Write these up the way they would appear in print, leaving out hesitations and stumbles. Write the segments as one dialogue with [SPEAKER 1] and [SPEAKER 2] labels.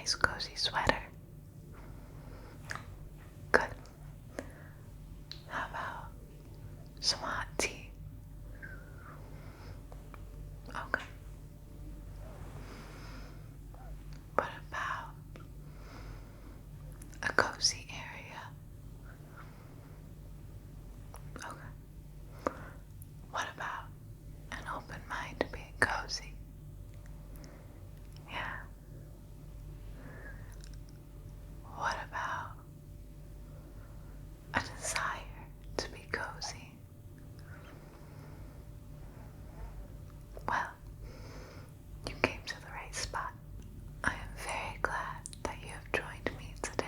[SPEAKER 1] nice cozy sweater? Good. How about some hot tea? Okay. What about a cozy area? Okay. What about an open mind being cozy? Yeah. What about a desire to be cozy? Well, you came to the right spot. I am very glad that you have joined me today.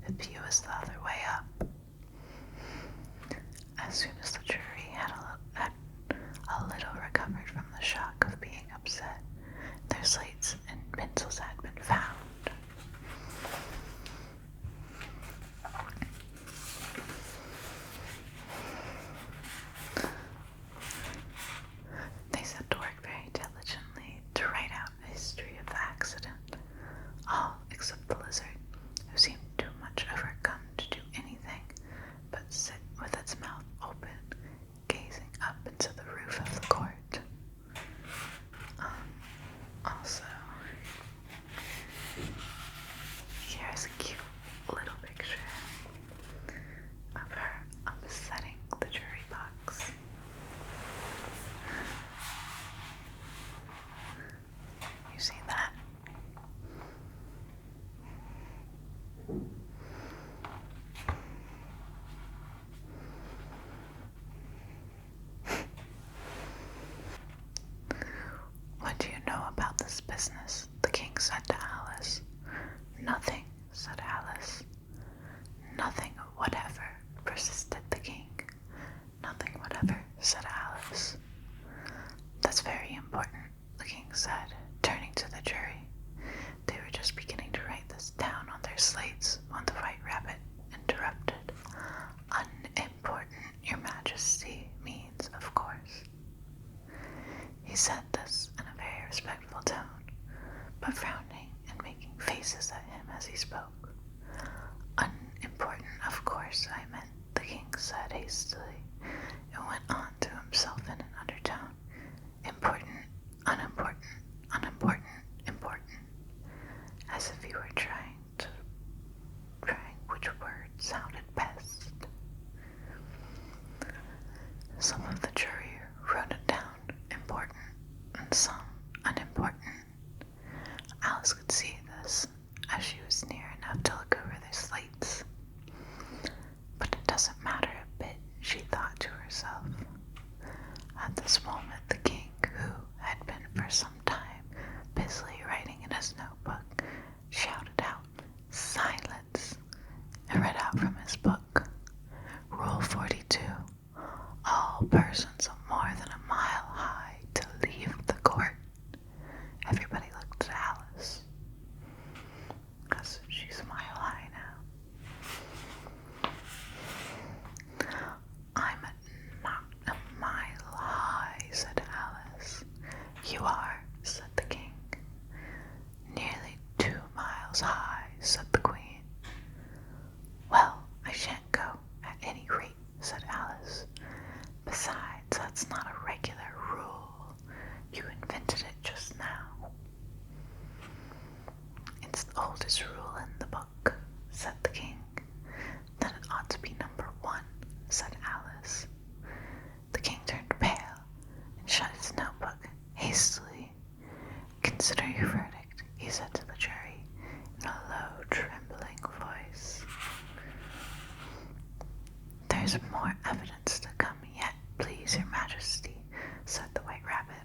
[SPEAKER 1] the pew was the other way up. As soon as the jury had a little recovered from the shock of being upset, their slates and pencils had been found. They set to work very diligently to write out a history of the accident, all except the lizard, who seemed too much overcome to do anything but sit with its mouth open, gazing up into the roof of the court. Also, here's a cute little picture of her upsetting the jury box. You see that? What do you know about this business? The king said to Alice. Nothing, said Alice. Nothing whatever, persisted the king. Nothing whatever, said Alice. That's very important, the king said, turning to the jury. They were just beginning to write this down on their slates when the White Rabbit interrupted. Unimportant, your majesty, means, of course. He said this in a very respectful tone, but frowning and making faces at him as he spoke. Unimportant, of course, I meant, the king said hastily, and went on to himself in an undertone. Important, unimportant, unimportant, important, as if he were trying which word sounded best. Some of the jury wrote it down, important, and some unimportant. Alice could see this, as she was near enough to look over their slates. But it doesn't matter a bit, she thought to herself. At this moment, the king, who had been for some time busily writing in his notebook, shouted out, "Silence!" and read out from his book, Rule 42. All persons more than a mile high to leave the court. Everybody looked at Alice, because she's a mile high now. I'm not a mile high, said Alice. You are, said the king. Nearly 2 miles high, said the queen. Well, I shan't go, at any rate, said Alice. Besides, that's not a regular rule. You invented it just now. It's the oldest rule in the book, said the king. Then it ought to be number 1, said Alice. The king turned pale and shut his notebook hastily. Consider your verdict, he said to the jury in a low, trembling voice. There's more evidence to come yet, please, your majesty, said the White Rabbit,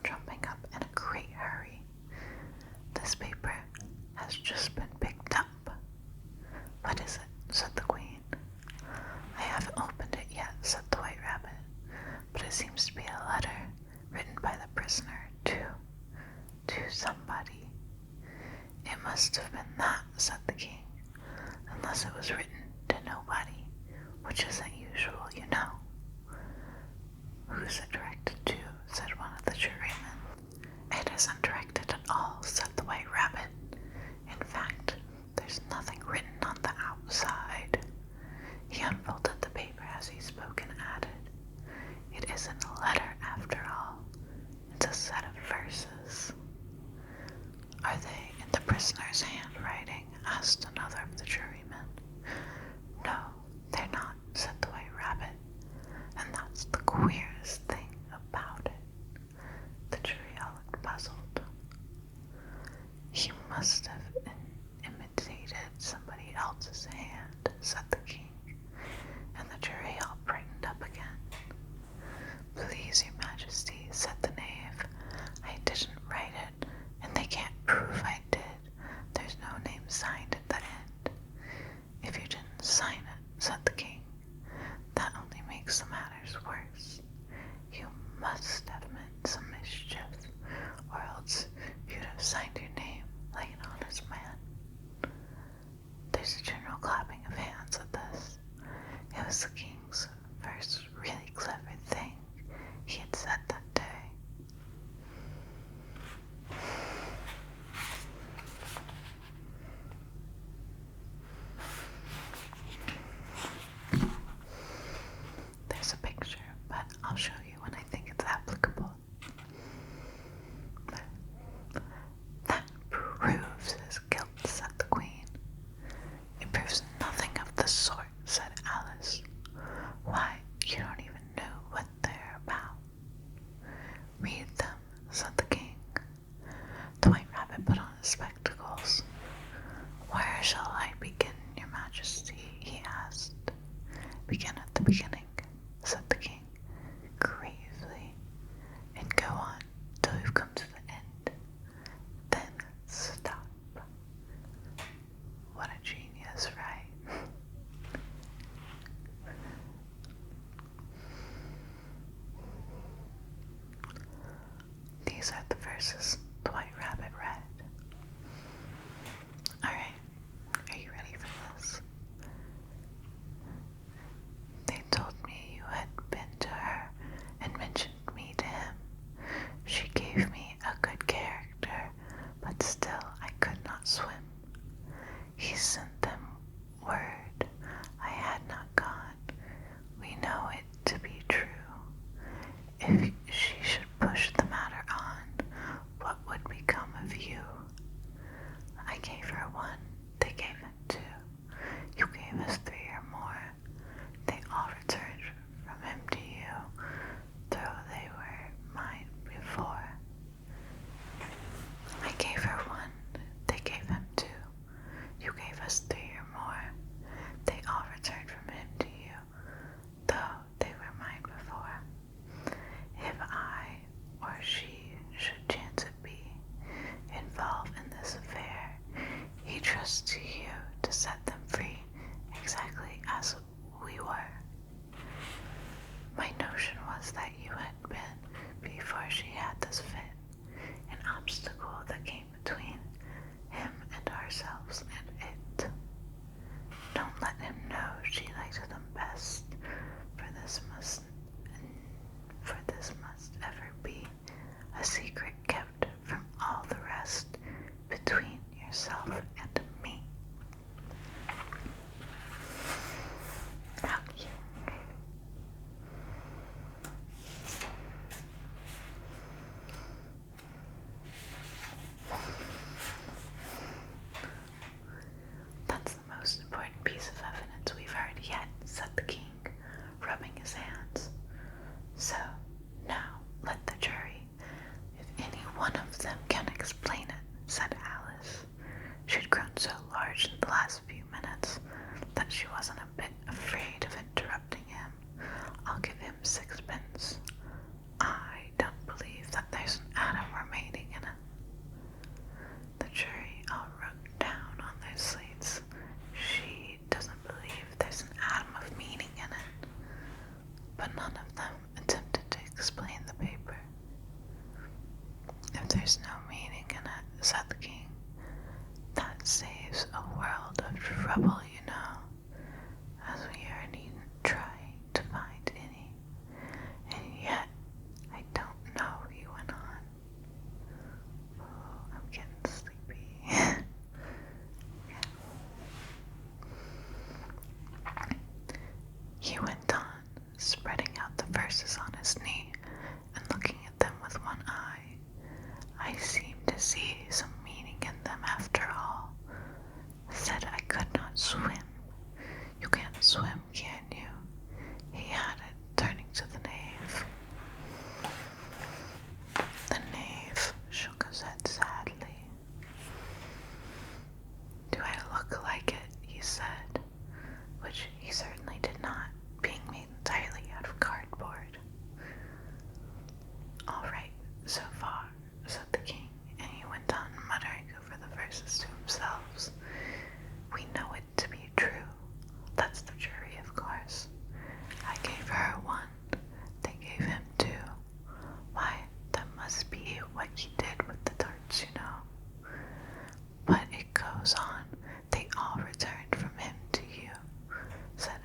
[SPEAKER 1] jumping up in a great hurry. This paper has just been picked up. What is it? Said the queen. I haven't opened it yet, said the White Rabbit, but it seems to be a letter written by the prisoner to somebody. It must have been that, said the king, unless it was written to nobody, which isn't usual obstacle that came between him and ourselves and it. Don't let him know she liked them best, for this must ever be a secret kept from all the rest between yourself and me. How cute. That's the most important piece of evidence we've heard yet, said the king, rubbing his hands. So, now, let the jury, if any one of them can explain it, said Alice. She'd grown so large in the last few minutes that she wasn't a bit afraid of interrupting him. I'll give him 6pence. I don't believe that there's an atom remaining in it. The jury all wrote down on their slates, she doesn't believe there's an atom of meaning in it. But none of them attempted to explain the paper. If there's no meaning in it, said the king, that saves a world of trouble, you know, as we are needn't trying to find any. And yet, I don't know, he went on. Oh, I'm getting sleepy. He went on, spreading out the verses on his knee and looking at them with one eye. I seem to see some meaning in them after all. Said I could not swim. You can't swim, can you? He added, turning to the knave. The knave shook his head sadly. Do I look like it? He said, which he certainly did not, being made entirely out of cardboard. All right, so far, said the king, and he went on muttering over the verses to himself. We know it to be true. That's the jury, of course. I gave her 1. They gave him 2. Why, that must be what he did with the tarts, you know. But it goes on. They all returned from him to you, said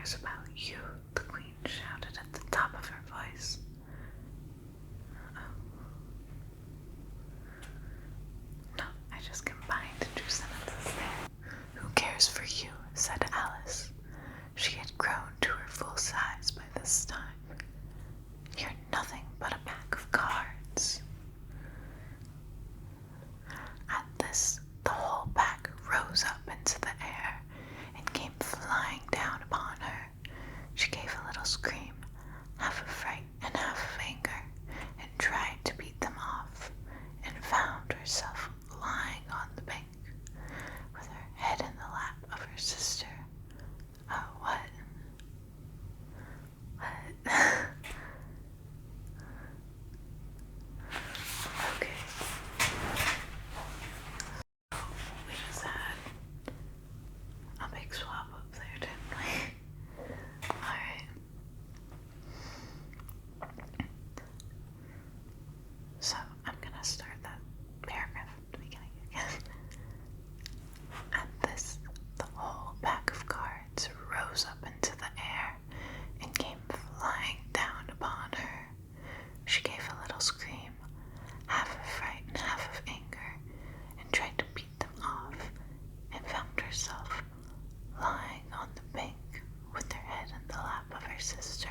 [SPEAKER 1] cares about you?" the queen shouted at the top of her voice. No, I just combined two sentences there. "Who cares for you?" said Alice. She had grown to her full size by this time. "You're nothing but a pack of cards." At this, the whole pack rose up into the air and came flying down upon her. She gave a little scream, half of fright and half of anger, and tried to beat them off, and found herself lying on the bank, with her head in the lap of her sister. What? Okay. We just had a big swap up there, didn't we? Alright. So, I'm gonna start that paragraph at the beginning again. At this, the whole pack of cards rose up into the air and came flying down upon her. She gave a little scream, half of fright and half of anger, and tried to beat them off, and found herself lying on the bank with her head in the lap of her sister.